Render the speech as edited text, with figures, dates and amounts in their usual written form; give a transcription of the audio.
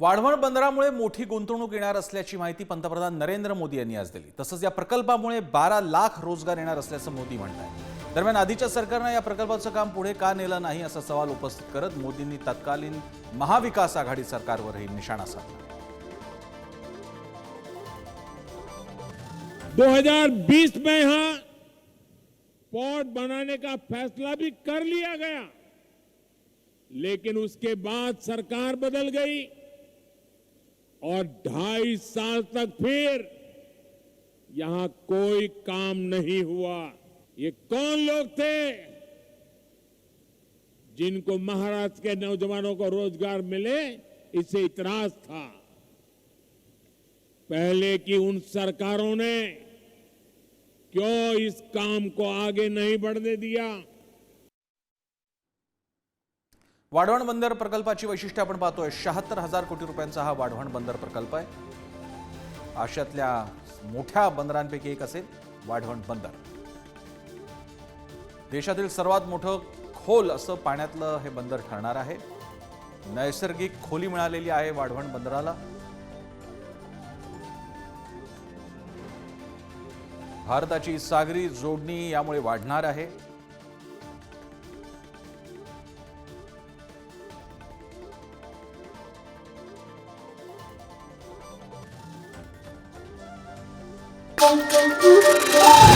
वाढवण बंदरामुळे मोठी गुंतवणूक येणार असल्याची माहिती पंतप्रधान नरेंद्र मोदी यांनी आज दिली। तसंच या प्रकल्पामुळे 12 लाख रोजगार येणार असल्याचं मोदी म्हणतात। दरम्यान आधीच्या सरकारने या प्रकल्पाचं काम पुढे का नेलं नाही असा सवाल उपस्थित करत मोदींनी तत्कालीन महाविकास आघाडी सरकारवरही निशाणा साधला। 2020 में यहां पोर्ट बनाने का फैसला भी कर लिया गया, लेकिन उसके बाद सरकार बदल गई और 2.5 साल तक फिर यहां कोई काम नहीं हुआ। ये कौन लोग थे जिनको महाराष्ट्र के नौजवानों को रोजगार मिले, इससे इतराज था। पहले की उन सरकारों ने क्यों इस काम को आगे नहीं बढ़ने दिया। वाढवण बंदर प्रकल्पाची वैशिष्ट्य आपण पाहतोय। 76,000 कोटी रुपयांचा हा वाढवण बंदर प्रकल्प आहे। आशियातल्या मोठ्या बंदरांपैकी एक असेल वाढवण बंदर। देशातील सर्वात मोठं खोल असं पाण्यातलं हे बंदर ठरणार आहे। नैसर्गिक खोली मिळालेली आहे वाढवण बंदराला। भारताची सागरी जोडणी यामुळे वाढणार आहे। Thank you.